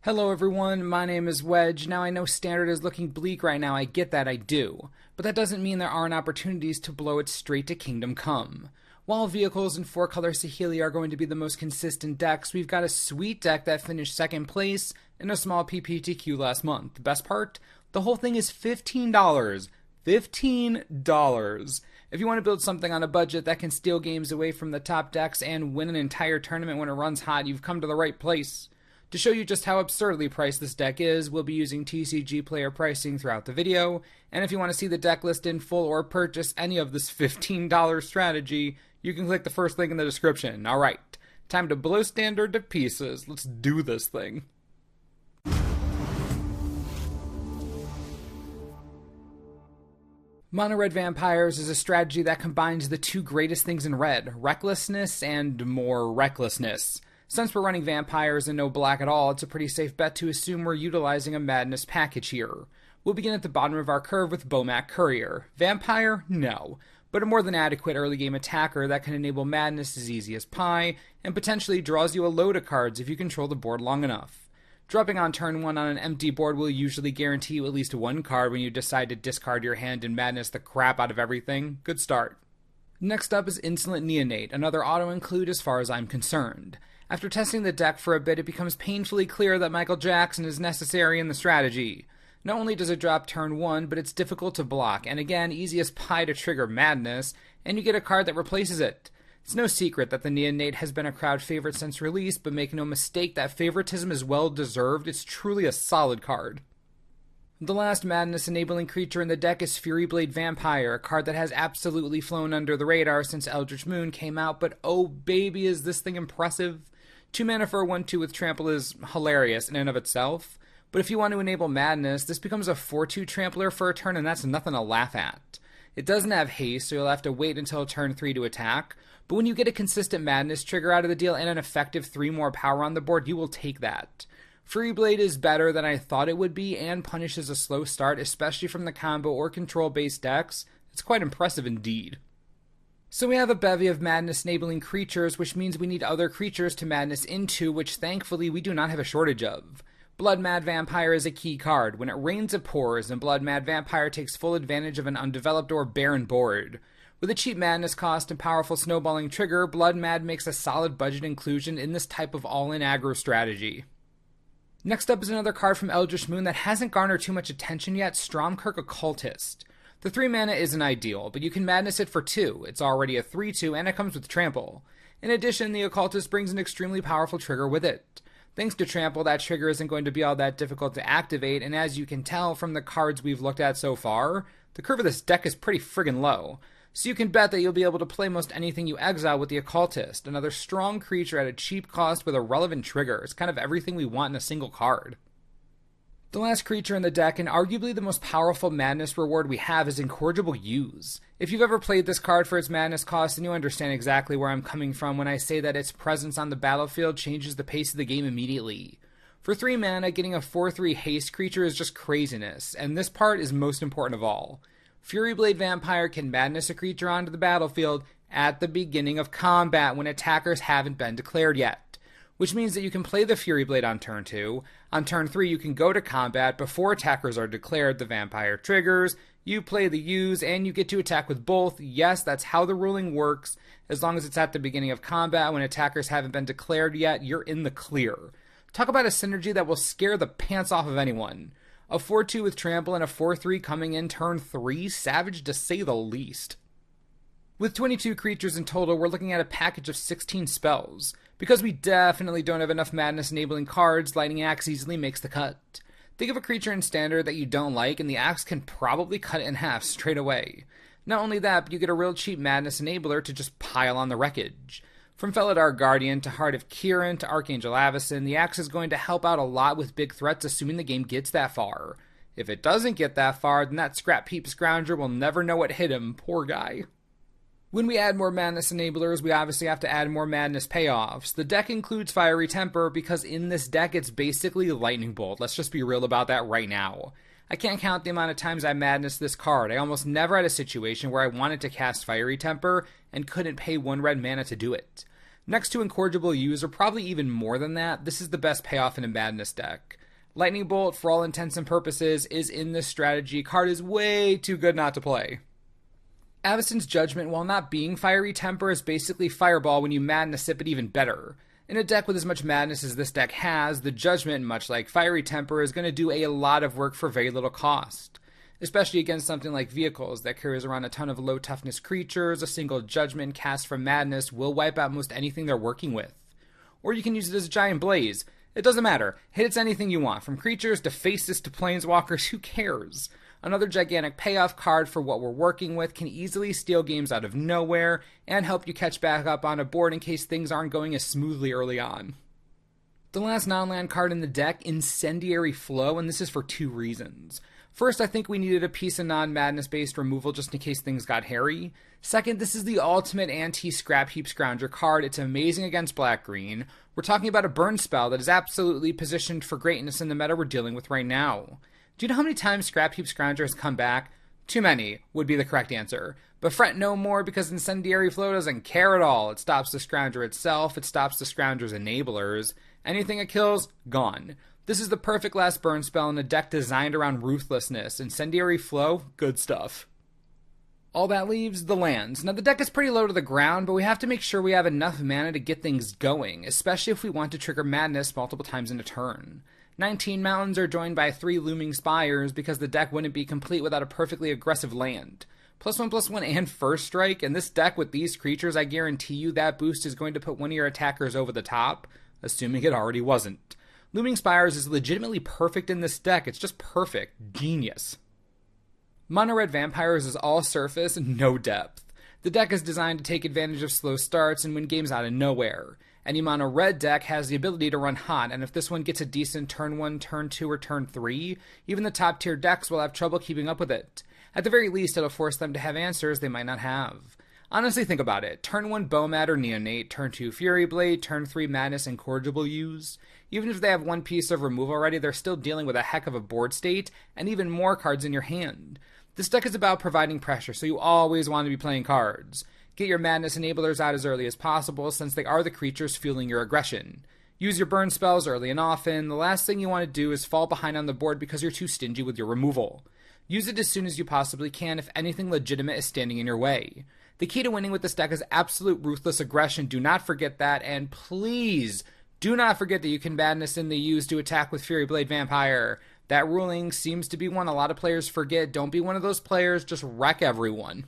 Hello everyone, my name is Wedge. Now I know Standard is looking bleak right now, I get that, I do. But that doesn't mean there aren't opportunities to blow it straight to Kingdom Come. While Vehicles and 4-color Saheeli are going to be the most consistent decks, we've got a sweet deck that finished second place in a small PPTQ last month. The best part? The whole thing is $15. $15. If you want to build something on a budget that can steal games away from the top decks and win an entire tournament when it runs hot, you've come to the right place. To show you just how absurdly priced this deck is, we'll be using TCG player pricing throughout the video, and if you want to see the deck list in full or purchase any of this $15 strategy, you can click the first link in the description. Alright, time to blow Standard to pieces. Let's do this thing. Mono Red Vampires is a strategy that combines the two greatest things in red, recklessness and more recklessness. Since we're running vampires and no black at all, it's a pretty safe bet to assume we're utilizing a madness package here. We'll begin at the bottom of our curve with Bomac Courier. Vampire? No. But a more than adequate early game attacker that can enable madness as easy as pie, and potentially draws you a load of cards if you control the board long enough. Dropping on turn 1 on an empty board will usually guarantee you at least one card when you decide to discard your hand and madness the crap out of everything. Good start. Next up is Insolent Neonate, another auto-include as far as I'm concerned. After testing the deck for a bit, it becomes painfully clear that Michael Jackson is necessary in the strategy. Not only does it drop turn 1, but it's difficult to block, and again, easy as pie to trigger madness, and you get a card that replaces it. It's no secret that the Neonate has been a crowd favorite since release, but make no mistake, that favoritism is well deserved. It's truly a solid card. The last madness-enabling creature in the deck is Furyblade Vampire, a card that has absolutely flown under the radar since Eldritch Moon came out, but oh baby, is this thing impressive. 2 mana for a 1/2 with Trample is hilarious in and of itself, but if you want to enable madness, this becomes a 4/2 Trampler for a turn, and that's nothing to laugh at. It doesn't have haste, so you'll have to wait until turn 3 to attack, but when you get a consistent madness trigger out of the deal and an effective 3 more power on the board, you will take that. Furyblade is better than I thought it would be, and punishes a slow start, especially from the combo or control-based decks. It's quite impressive indeed. So we have a bevy of madness-enabling creatures, which means we need other creatures to madness into, which thankfully we do not have a shortage of. Blood Mad Vampire is a key card. When it rains it pours, and Blood Mad Vampire takes full advantage of an undeveloped or barren board. With a cheap madness cost and powerful snowballing trigger, Blood Mad makes a solid budget inclusion in this type of all-in aggro strategy. Next up is another card from Eldritch Moon that hasn't garnered too much attention yet, Stromkirk Occultist. The 3 mana isn't ideal, but you can madness it for 2. It's already a 3/2 and it comes with Trample. In addition, the Occultist brings an extremely powerful trigger with it. Thanks to Trample, that trigger isn't going to be all that difficult to activate, and as you can tell from the cards we've looked at so far, the curve of this deck is pretty friggin' low. So you can bet that you'll be able to play most anything you exile with the Occultist, another strong creature at a cheap cost with a relevant trigger. It's kind of everything we want in a single card. The last creature in the deck, and arguably the most powerful madness reward we have, is Incorrigible Use. If you've ever played this card for its madness cost, then you understand exactly where I'm coming from when I say that its presence on the battlefield changes the pace of the game immediately. For 3 mana, getting a 4/3 haste creature is just craziness, and this part is most important of all. Furyblade Vampire can madness a creature onto the battlefield at the beginning of combat when attackers haven't been declared yet, which means that you can play the Furyblade on turn 2. On turn 3, you can go to combat before attackers are declared. The vampire triggers, you play the use, and you get to attack with both. Yes, that's how the ruling works. As long as it's at the beginning of combat when attackers haven't been declared yet, you're in the clear. Talk about a synergy that will scare the pants off of anyone. A 4/2 with Trample and a 4/3 coming in turn 3, savage to say the least. With 22 creatures in total, we're looking at a package of 16 spells. Because we definitely don't have enough madness-enabling cards, Lightning Axe easily makes the cut. Think of a creature in Standard that you don't like, and the Axe can probably cut it in half straight away. Not only that, but you get a real cheap madness enabler to just pile on the wreckage. From Felidar Guardian to Heart of Kiran to Archangel Avacyn, the Axe is going to help out a lot with big threats, assuming the game gets that far. If it doesn't get that far, then that Scrap Heap Scrounger will never know what hit him, poor guy. When we add more madness enablers, we obviously have to add more madness payoffs. The deck includes Fiery Temper because in this deck it's basically Lightning Bolt. Let's just be real about that right now. I can't count the amount of times I madness this card. I almost never had a situation where I wanted to cast Fiery Temper and couldn't pay 1 red mana to do it. Next to incorrigible use, or probably even more than that, this is the best payoff in a Madness deck. Lightning Bolt, for all intents and purposes, is in this strategy. Card is way too good not to play. Avacyn's Judgment, while not being Fiery Temper, is basically Fireball when you Madness it, but even better. In a deck with as much madness as this deck has, the Judgment, much like Fiery Temper, is going to do a lot of work for very little cost. Especially against something like Vehicles that carries around a ton of low toughness creatures, a single Judgment cast from Madness will wipe out most anything they're working with. Or you can use it as a Giant Blaze. It doesn't matter. Hit its anything you want, from creatures to faces to planeswalkers, who cares? Another gigantic payoff card for what we're working with, can easily steal games out of nowhere and help you catch back up on a board in case things aren't going as smoothly early on. The last non-land card in the deck, Incendiary Flow, and this is for two reasons. First, I think we needed a piece of non-madness based removal just in case things got hairy. Second, this is the ultimate anti-scrap heap scrounger card. It's amazing against black-green. We're talking about a burn spell that is absolutely positioned for greatness in the meta we're dealing with right now. Do you know how many times Scrap Heap Scrounger has come back? Too many would be the correct answer. But fret no more, because Incendiary Flow doesn't care at all. It stops the Scrounger itself, it stops the Scrounger's enablers. Anything it kills, gone. This is the perfect last burn spell in a deck designed around ruthlessness. Incendiary Flow, good stuff. All that leaves the lands. Now the deck is pretty low to the ground, but we have to make sure we have enough mana to get things going, especially if we want to trigger Madness multiple times in a turn. 19 mountains are joined by 3 looming spires because the deck wouldn't be complete without a perfectly aggressive land. +1/+1 and first strike, and this deck with these creatures, I guarantee you that boost is going to put one of your attackers over the top, assuming it already wasn't. Looming Spires is legitimately perfect in this deck. It's just perfect. Genius. Mono Red Vampires is all surface, no depth. The deck is designed to take advantage of slow starts and win games out of nowhere. Any mono red deck has the ability to run hot, and if this one gets a decent turn 1, turn 2, or turn 3, even the top tier decks will have trouble keeping up with it. At the very least, it'll force them to have answers they might not have. Honestly, think about it. Turn 1 Bowmat or Neonate, turn 2 Fury Blade, turn 3 Madness and Corrigible Use. Even if they have one piece of removal already, they're still dealing with a heck of a board state, and even more cards in your hand. This deck is about providing pressure, so you always want to be playing cards. Get your Madness enablers out as early as possible, since they are the creatures fueling your aggression. Use your burn spells early and often. The last thing you want to do is fall behind on the board because you're too stingy with your removal. Use it as soon as you possibly can if anything legitimate is standing in your way. The key to winning with this deck is absolute ruthless aggression. Do not forget that, and please do not forget that you can Madness in the use to attack with Fury Blade Vampire. That ruling seems to be one a lot of players forget. Don't be one of those players, just wreck everyone.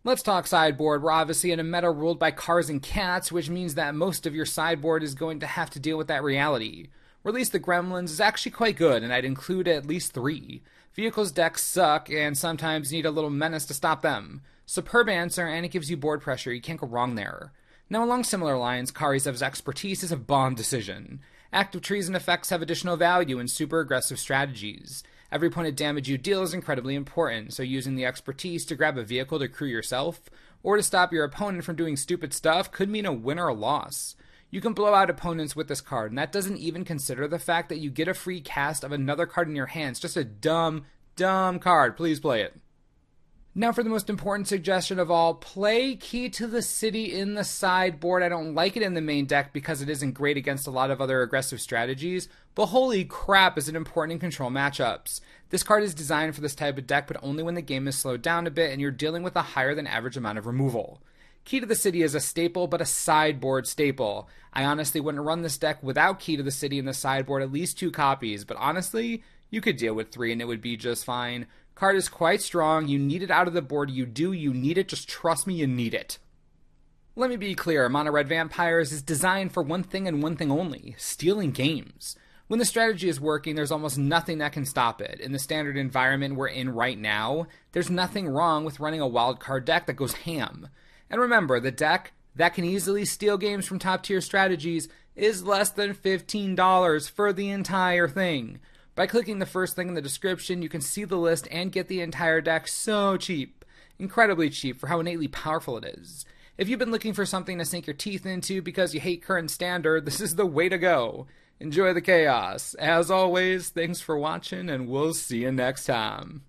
Let's talk sideboard. We're obviously in a meta ruled by cars and cats, which means that most of your sideboard is going to have to deal with that reality. Release the Gremlins is actually quite good, and I'd include at least 3. Vehicles decks suck, and sometimes need a little menace to stop them. Superb answer, and it gives you board pressure. You can't go wrong there. Now, along similar lines, Karizev's expertise is a bomb decision. Active trees and effects have additional value in super aggressive strategies. Every point of damage you deal is incredibly important, so using the expertise to grab a vehicle to crew yourself, or to stop your opponent from doing stupid stuff, could mean a win or a loss. You can blow out opponents with this card, and that doesn't even consider the fact that you get a free cast of another card in your hands. Just a dumb card. Please play it. Now for the most important suggestion of all, play Key to the City in the sideboard. I don't like it in the main deck because it isn't great against a lot of other aggressive strategies, but holy crap is it important in control matchups. This card is designed for this type of deck, but only when the game is slowed down a bit and you're dealing with a higher than average amount of removal. Key to the City is a staple, but a sideboard staple. I honestly wouldn't run this deck without Key to the City in the sideboard, at least 2 copies, but honestly, you could deal with 3 and it would be just fine. Card is quite strong. You need it out of the board. You need it. Just trust me, you need it. Let me be clear. Mono Red Vampires is designed for one thing and one thing only: stealing games. When the strategy is working, there's almost nothing that can stop it. In the standard environment we're in right now, there's nothing wrong with running a wildcard deck that goes ham. And remember, the deck that can easily steal games from top tier strategies is less than $15 for the entire thing. By clicking the first link in the description, you can see the list and get the entire deck so cheap. Incredibly cheap for how innately powerful it is. If you've been looking for something to sink your teeth into because you hate current standard, this is the way to go. Enjoy the chaos. As always, thanks for watching, and we'll see you next time.